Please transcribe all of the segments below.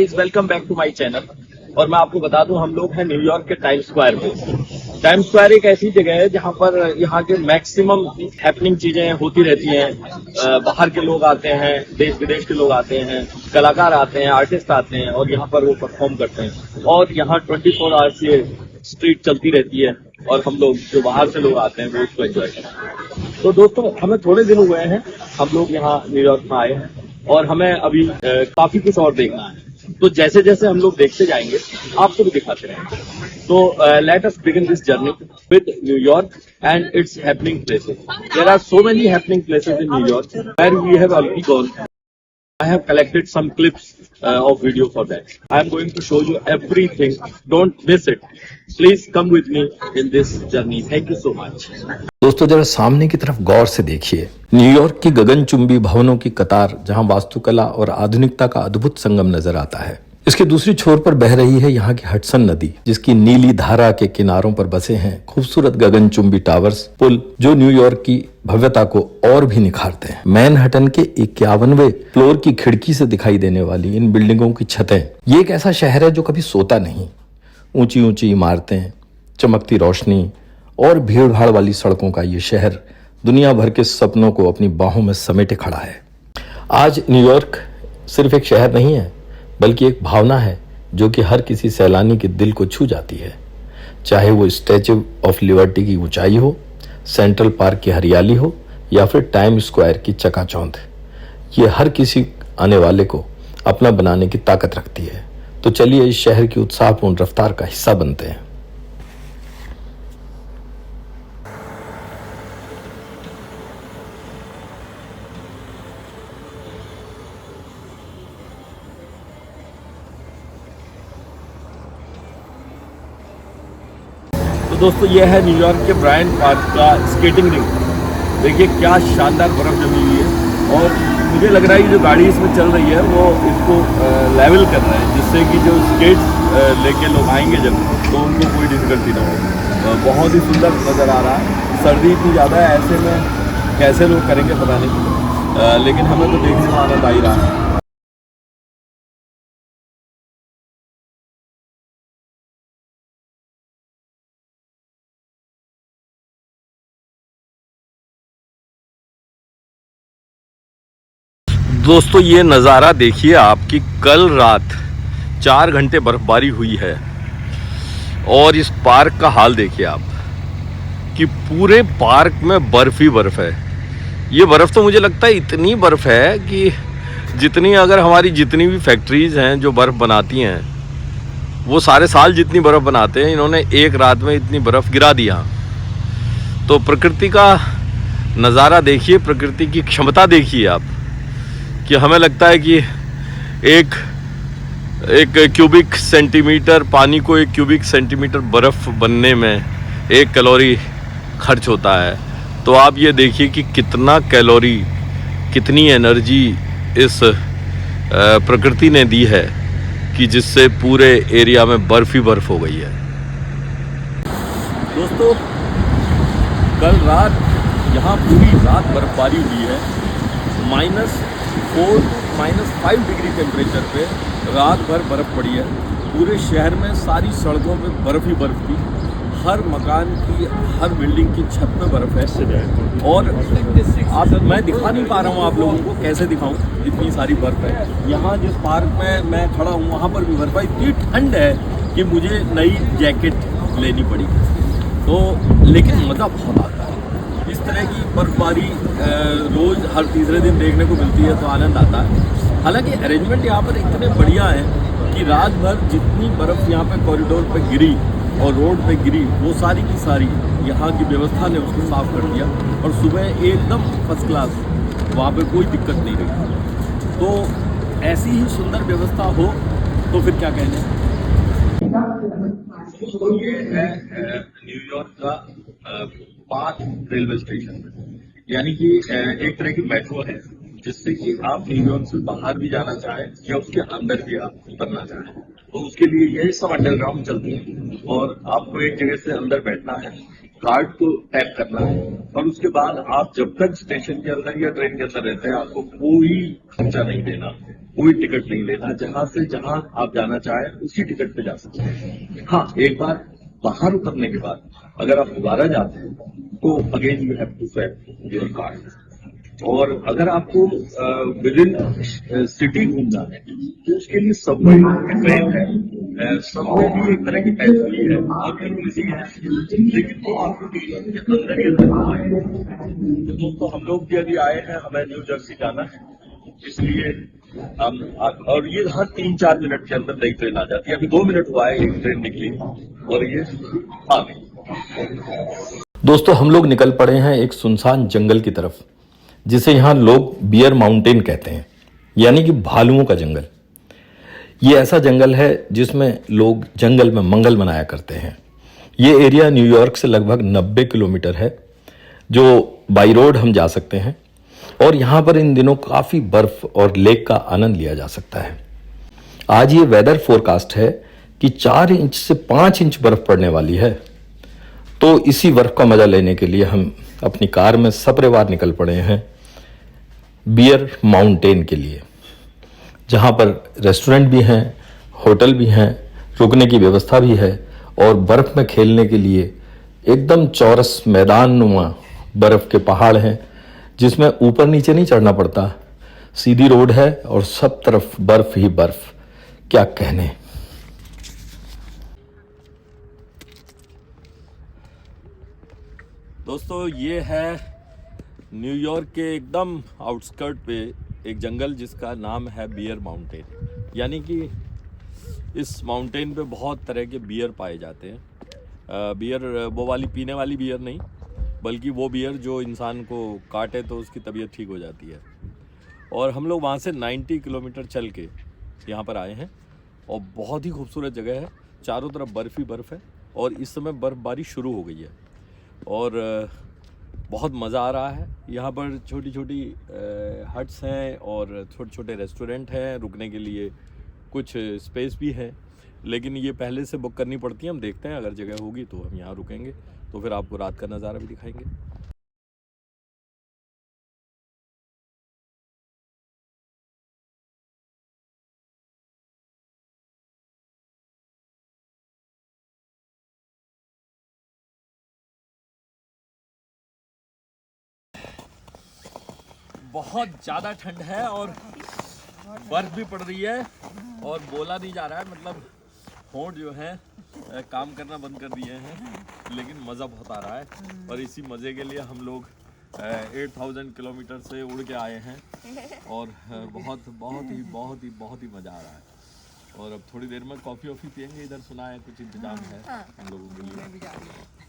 Welcome back to my channel. और मैं आपको बता दूं, हम लोग हैं न्यूयॉर्क के टाइम स्क्वायर में। टाइम स्क्वायर एक ऐसी जगह है जहां पर यहाँ के मैक्सिमम हैपनिंग चीजें होती रहती हैं। बाहर के लोग आते हैं, देश विदेश के लोग आते हैं, कलाकार आते हैं, आर्टिस्ट आते हैं और यहाँ पर वो परफॉर्म करते हैं। और यहाँ 24 आवर्स ये स्ट्रीट चलती रहती है और हम लोग जो बाहर से लोग आते हैं वो उसको एंजॉय करते हैं। तो दोस्तों, हमें थोड़े दिन हुए हैं, हम लोग यहाँ न्यूयॉर्क में आए हैं और हमें अभी काफी कुछ और देखना है। तो जैसे जैसे हम लोग देखते जाएंगे आपको भी दिखाते रहेंगे। तो let us begin this journey with New York and its happening places. There are so many happening places in New York where we have already gone. I have collected some clips of video for that. I am going to show you everything. Don't miss it. Please come with me in this journey. Thank you so much. दोस्तों, जरा सामने की तरफ गौर से देखिए। New York की गगनचुंबी भवनों की कतार, जहां वास्तुकला और आधुनिकता का अद्भुत संगम नजर आता है। इसके दूसरी छोर पर बह रही है यहाँ की हडसन नदी, जिसकी नीली धारा के किनारों पर बसे हैं खूबसूरत गगनचुंबी टावर्स, पुल, जो न्यूयॉर्क की भव्यता को और भी निखारते हैं। मैनहट्टन के 51वें फ्लोर की खिड़की से दिखाई देने वाली इन बिल्डिंगों की छतें, ये एक ऐसा शहर है जो कभी सोता नहीं। ऊंची ऊंची इमारतें, चमकती रोशनी और भीड़ भाड़ वाली सड़कों का ये शहर दुनिया भर के सपनों को अपनी बाहों में समेटे खड़ा है। आज न्यूयॉर्क सिर्फ एक शहर नहीं है, बल्कि एक भावना है जो कि हर किसी सैलानी के दिल को छू जाती है। चाहे वो स्टैच्यू ऑफ लिबर्टी की ऊंचाई हो, सेंट्रल पार्क की हरियाली हो या फिर टाइम स्क्वायर की चकाचौंध, ये हर किसी आने वाले को अपना बनाने की ताकत रखती है। तो चलिए इस शहर की उत्साहपूर्ण रफ्तार का हिस्सा बनते हैं। तो दोस्तों, ये है न्यूयॉर्क के ब्रायंट पार्क का स्केटिंग रिंग। देखिए क्या शानदार बर्फ जमी हुई है और मुझे लग रहा है कि जो गाड़ी इसमें चल रही है वो इसको लेवल कर रहा है, जिससे कि जो स्केट्स लेके लोग आएंगे जब, तो उनको कोई डिफिकल्टी ना हो। बहुत ही सुंदर नज़र आ रहा है। सर्दी इतनी ज़्यादा है, ऐसे में कैसे लोग करेंगे पता नहीं, लेकिन हमें तो देखने में आनंद आ ही रहा है। दोस्तों, ये नज़ारा देखिए आपकी, कल रात 4 घंटे बर्फबारी हुई है और इस पार्क का हाल देखिए आप कि पूरे पार्क में बर्फ ही बर्फ है। ये बर्फ़ तो मुझे लगता है इतनी बर्फ़ है कि जितनी अगर हमारी जितनी भी फैक्ट्रीज़ हैं जो बर्फ़ बनाती हैं, वो सारे साल जितनी बर्फ़ बनाते हैं, इन्होंने एक रात में इतनी बर्फ़ गिरा दिया। तो प्रकृति का नज़ारा देखिए, प्रकृति की क्षमता देखिए आप, कि हमें लगता है कि एक क्यूबिक सेंटीमीटर पानी को, 1 क्यूबिक सेंटीमीटर बर्फ़ बनने में 1 कैलोरी खर्च होता है। तो आप ये देखिए कि कितना कैलोरी, कितनी एनर्जी इस प्रकृति ने दी है कि जिससे पूरे एरिया में बर्फ़ ही बर्फ़ हो गई है। दोस्तों, कल रात यहाँ पूरी रात बर्फबारी हुई है। -4 -5 डिग्री टेम्परेचर पे रात भर बर्फ़ पड़ी है। पूरे शहर में सारी सड़कों पे बर्फ़ ही बर्फ़ थी। हर मकान की, हर बिल्डिंग की छत पे बर्फ़ है। और मैं दिखा नहीं पा रहा हूँ आप लोगों को, कैसे दिखाऊं, इतनी सारी बर्फ़ है। यहाँ जिस पार्क में मैं खड़ा हूँ वहाँ पर भी बर्फ़ है। इतनी ठंड है कि मुझे नई जैकेट लेनी पड़ी। तो लेकिन मज़ा बहुत आता है। इस तरह की बर्फबारी रोज़ हर तीसरे दिन देखने को मिलती है, तो आनंद आता है। हालांकि अरेंजमेंट यहाँ पर इतने बढ़िया हैं कि रात भर जितनी बर्फ़ यहाँ पे कॉरिडोर पे गिरी और रोड पे गिरी, वो सारी की सारी यहाँ की व्यवस्था ने उसको साफ़ कर दिया और सुबह एकदम फर्स्ट क्लास, वहाँ पे कोई दिक्कत नहीं रही। तो ऐसी ही सुंदर व्यवस्था हो तो फिर क्या कहने। ये है न्यूयॉर्क का पार्क रेलवे स्टेशन, यानी कि एक तरह की मेट्रो है, जिससे कि आप न्यूयॉर्क से बाहर भी जाना चाहें या उसके अंदर भी आप उतरना चाहें, तो उसके लिए यही सब अंडरग्राउंड चलती है। और आपको एक जगह से अंदर बैठना है, कार्ड को टैप करना है और उसके बाद आप जब तक स्टेशन के अंदर या ट्रेन के अंदर रहते हैं, आपको कोई खर्चा नहीं देना, कोई टिकट नहीं लेना, जहां से जहां आप जाना चाहें उसी टिकट पे जा सकते हैं। हाँ, एक बार बाहर उतरने के बाद अगर आप दोबारा जाते हैं तो again you have to swap your card. और अगर आपको विद इन सिटी घूमना है तो उसके लिए सबवे ट्रेन है। सबवे भी एक तरह की टैक्सी है, बहुत इजी है, लेकिन वो आपको अंदर ही अंदर घुमाएगा। तो दोस्तों हम लोग भी अभी आए हैं, हमें न्यू जर्सी जाना है, इसलिए हम और ये हर 3-4 मिनट के अंदर नई ट्रेन आ जाती है। अभी 2 मिनट हुआ है एक ट्रेन निकली और ये आ गई। दोस्तों हम लोग निकल पड़े हैं एक सुनसान जंगल की तरफ, जिसे यहाँ लोग बियर माउंटेन कहते हैं, यानी कि भालुओं का जंगल। ये ऐसा जंगल है जिसमें लोग जंगल में मंगल मनाया करते हैं। ये एरिया न्यूयॉर्क से लगभग 90 किलोमीटर है, जो बाई रोड हम जा सकते हैं। और यहाँ पर इन दिनों काफ़ी बर्फ और लेक का आनंद लिया जा सकता है। आज ये वेदर फोरकास्ट है कि 4 इंच से 5 इंच बर्फ पड़ने वाली है। तो इसी बर्फ का मजा लेने के लिए हम अपनी कार में सपरिवार निकल पड़े हैं बियर माउंटेन के लिए, जहाँ पर रेस्टोरेंट भी हैं, होटल भी हैं, रुकने की व्यवस्था भी है और बर्फ में खेलने के लिए एकदम चौरस मैदान नुमा बर्फ के पहाड़ हैं, जिसमें ऊपर नीचे नहीं चढ़ना पड़ता, सीधी रोड है और सब तरफ बर्फ ही बर्फ। क्या कहने। दोस्तों ये है न्यूयॉर्क के एकदम आउटस्कर्ट पे एक जंगल जिसका नाम है बियर माउंटेन, यानी कि इस माउंटेन पे बहुत तरह के बियर पाए जाते हैं। बियर वो वाली पीने वाली बियर नहीं, बल्कि वो बियर जो इंसान को काटे तो उसकी तबीयत ठीक हो जाती है। और हम लोग वहाँ से 90 किलोमीटर चल के यहाँ पर आए हैं और बहुत ही खूबसूरत जगह है। चारों तरफ बर्फ़ ही बर्फ़ है और इस समय बर्फ़बारी शुरू हो गई है और बहुत मज़ा आ रहा है। यहाँ पर छोटी छोटी हट्स हैं और छोटे छोटे रेस्टोरेंट हैं, रुकने के लिए कुछ स्पेस भी है, लेकिन ये पहले से बुक करनी पड़ती है। हम देखते हैं, अगर जगह होगी तो हम यहाँ रुकेंगे, तो फिर आपको रात का नज़ारा भी दिखाएंगे। बहुत ज़्यादा ठंड है और बर्फ़ भी पड़ रही है और बोला नहीं जा रहा है, मतलब होंठ जो है काम करना बंद कर दिए हैं, लेकिन मज़ा बहुत आ रहा है। और इसी मज़े के लिए हम लोग 8000 किलोमीटर से उड़ के आए हैं और बहुत बहुत ही मज़ा आ रहा है। और अब थोड़ी देर में कॉफ़ी वॉफ़ी पियेंगे, इधर सुना है कुछ इंतजाम है हम लोगों के लिए।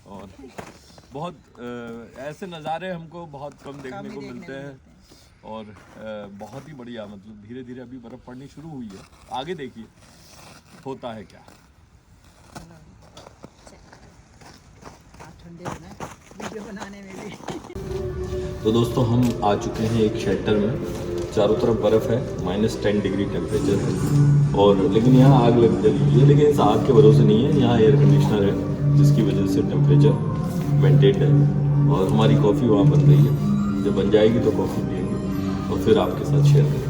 और बहुत ऐसे नज़ारे हमको बहुत कम देखने को मिलते हैं और बहुत ही बढ़िया, मतलब धीरे धीरे अभी बर्फ़ पड़नी शुरू हुई है, आगे देखिए होता है क्या। वीडियो बनाने में भी। तो दोस्तों हम आ चुके हैं एक शेल्टर में, चारों तरफ बर्फ़ है, -10 डिग्री टेम्परेचर है और लेकिन यहाँ आग लग जली हुई है, लेकिन इस आग के भरोसे नहीं है, यहाँ एयर कंडीशनर है जिसकी वजह से टेम्परेचर मेंटेन है। और हमारी कॉफ़ी वहाँ बन रही है, जब बन जाएगी तो कॉफ़ी पिएंगे और फिर आपके साथ शेयर करेंगे।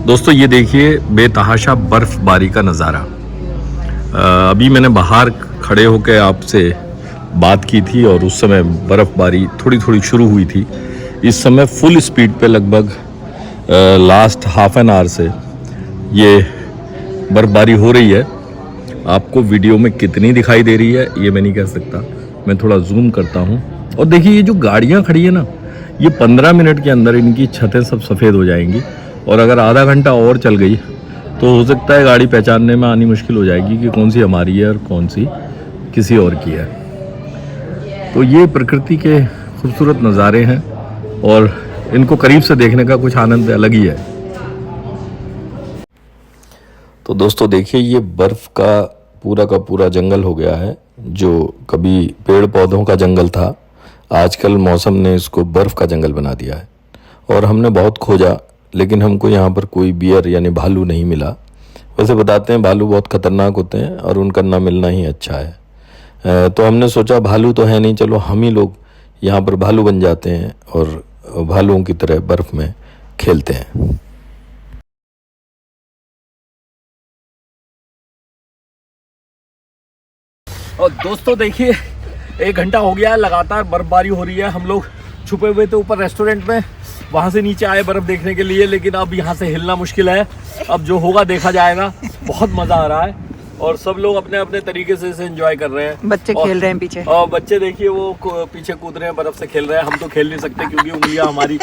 दोस्तों ये देखिए बेतहाशा बर्फबारी का नज़ारा। अभी मैंने बाहर खड़े होकर आपसे बात की थी और उस समय बर्फबारी थोड़ी थोड़ी शुरू हुई थी। इस समय फुल स्पीड पे लगभग लास्ट हाफ एन आवर से ये बर्फबारी हो रही है। आपको वीडियो में कितनी दिखाई दे रही है ये मैं नहीं कह सकता, मैं थोड़ा जूम करता हूँ। और देखिए ये जो गाड़ियाँ खड़ी है ना, ये 15 मिनट के अंदर इनकी छतें सब सफ़ेद हो जाएंगी और अगर आधा घंटा और चल गई तो हो सकता है गाड़ी पहचानने में आनी मुश्किल हो जाएगी कि कौन सी हमारी है और कौन सी किसी और की है। तो ये प्रकृति के खूबसूरत नज़ारे हैं और इनको करीब से देखने का कुछ आनंद अलग ही है। तो दोस्तों देखिए ये बर्फ़ का पूरा जंगल हो गया है, जो कभी पेड़ पौधों का जंगल था, आजकल मौसम ने इसको बर्फ़ का जंगल बना दिया है। और हमने बहुत खोजा लेकिन हमको यहाँ पर कोई बियर यानी भालू नहीं मिला। वैसे बताते हैं भालू बहुत खतरनाक होते हैं और उनका ना मिलना ही अच्छा है। तो हमने सोचा भालू तो है नहीं, चलो हम ही लोग यहाँ पर भालू बन जाते हैं और भालुओं की तरह बर्फ में खेलते हैं। और दोस्तों देखिए, 1 घंटा हो गया है, लगातार बर्फबारी हो रही है। हम लोग छुपे हुए थे ऊपर रेस्टोरेंट में, वहाँ से नीचे आए बर्फ देखने के लिए, लेकिन अब यहाँ से हिलना मुश्किल है। अब जो होगा देखा जाएगा। बहुत मज़ा आ रहा है और सब लोग अपने अपने तरीके से इसे एंजॉय कर रहे हैं। बच्चे खेल रहे हैं पीछे, और बच्चे देखिए वो पीछे कूद रहे हैं, बर्फ से खेल रहे हैं। हम तो खेल नहीं सकते क्योंकि उंगलियां हमारी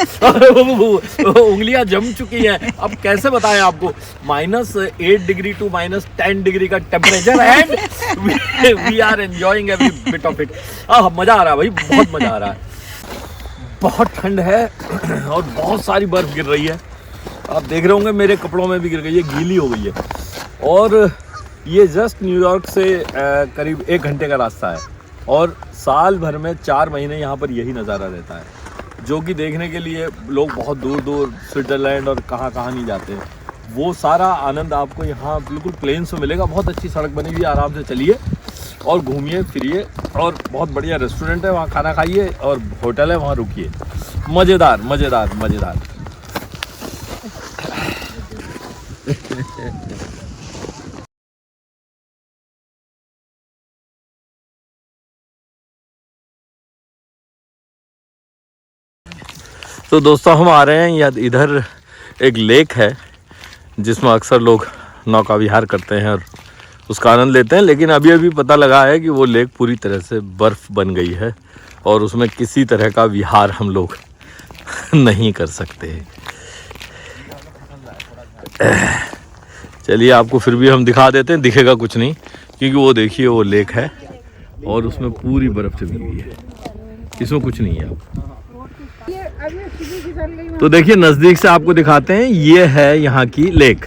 उंगलियां जम चुकी हैं। अब कैसे बताएं आपको, -8 डिग्री टू -10 डिग्री का temperature and we are enjoying every bit of it. मजा आ रहा है भाई, बहुत मजा आ रहा है। बहुत ठंड है और बहुत सारी बर्फ गिर रही है। आप देख रहे होंगे मेरे कपड़ों में भी गिर गई है, गीली हो गई है। और ये जस्ट न्यूयॉर्क से करीब 1 घंटे का रास्ता है और साल भर में 4 महीने यहाँ पर यही नज़ारा रहता है, जो कि देखने के लिए लोग बहुत दूर दूर स्विट्ज़रलैंड और कहाँ कहाँ नहीं जाते हैं। वो सारा आनंद आपको यहाँ बिल्कुल प्लेन से मिलेगा। बहुत अच्छी सड़क बनी हुई है, आराम से चलिए और घूमिए फिरिए, और बहुत बढ़िया रेस्टोरेंट है, वहाँ खाना खाइए, और होटल है वहाँ रुकिए। मज़ेदार मज़ेदार मज़ेदार। तो दोस्तों हम आ रहे हैं, या इधर एक लेक है जिसमें अक्सर लोग नौका विहार करते हैं और उसका आनंद लेते हैं। लेकिन अभी अभी पता लगा है कि वो लेक पूरी तरह से बर्फ़ बन गई है और उसमें किसी तरह का विहार हम लोग नहीं कर सकते। चलिए आपको फिर भी हम दिखा देते हैं, दिखेगा कुछ नहीं क्योंकि वो देखिए वो लेक है और उसमें पूरी बर्फ़ जमी हुई है, इसमें कुछ नहीं है। तो देखिए नज़दीक से आपको दिखाते हैं, ये है यहाँ की लेक।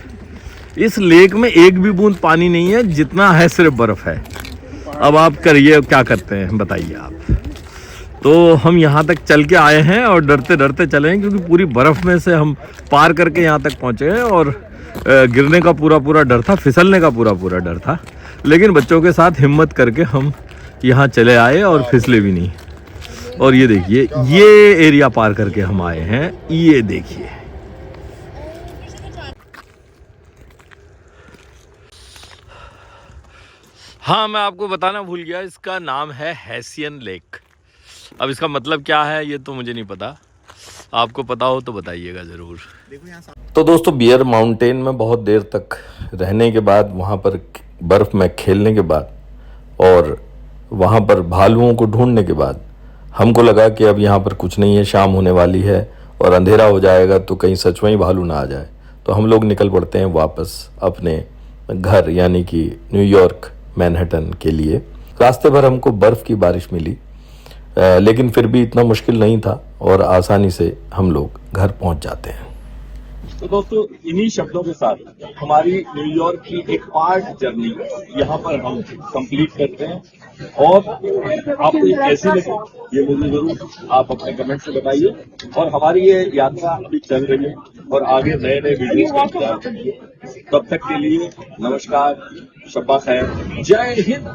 इस लेक में एक भी बूंद पानी नहीं है, जितना है सिर्फ बर्फ है। अब आप करिए क्या करते हैं बताइए आप। तो हम यहाँ तक चल के आए हैं और डरते डरते चले हैं क्योंकि पूरी बर्फ में से हम पार करके यहाँ तक पहुँचे हैं और गिरने का पूरा डर था, फिसलने का पूरा डर था। लेकिन बच्चों के साथ हिम्मत करके हम यहाँ चले आए और फिसले भी नहीं। और ये देखिए, ये एरिया पार करके हम आए हैं, ये देखिए। हाँ, मैं आपको बताना भूल गया, इसका नाम है हैसियन लेक। अब इसका मतलब क्या है ये तो मुझे नहीं पता, आपको पता हो तो बताइएगा ज़रूर। तो दोस्तों बियर माउंटेन में बहुत देर तक रहने के बाद, वहाँ पर बर्फ़ में खेलने के बाद और वहाँ पर भालुओं को ढूंढने के बाद हमको लगा कि अब यहाँ पर कुछ नहीं है, शाम होने वाली है और अंधेरा हो जाएगा तो कहीं सच में ही भालू ना आ जाए। तो हम लोग निकल पड़ते हैं वापस अपने घर, यानी कि न्यूयॉर्क मैनहट्टन के लिए। रास्ते भर हमको बर्फ़ की बारिश मिली, लेकिन फिर भी इतना मुश्किल नहीं था और आसानी से हम लोग घर पहुँच जाते हैं। तो दोस्तों इन्हीं शब्दों के साथ हमारी न्यूयॉर्क की एक पार्ट जर्नी यहाँ पर हम कंप्लीट करते हैं। और आपको ये कैसी लगी ये मुझे जरूर आप अपने कमेंट से बताइए। और हमारी ये यात्रा अभी चल रही है और आगे नए नए वीडियोस का इंतजार करिए। तब तक के लिए नमस्कार, शब्बा खैर, जय हिंद।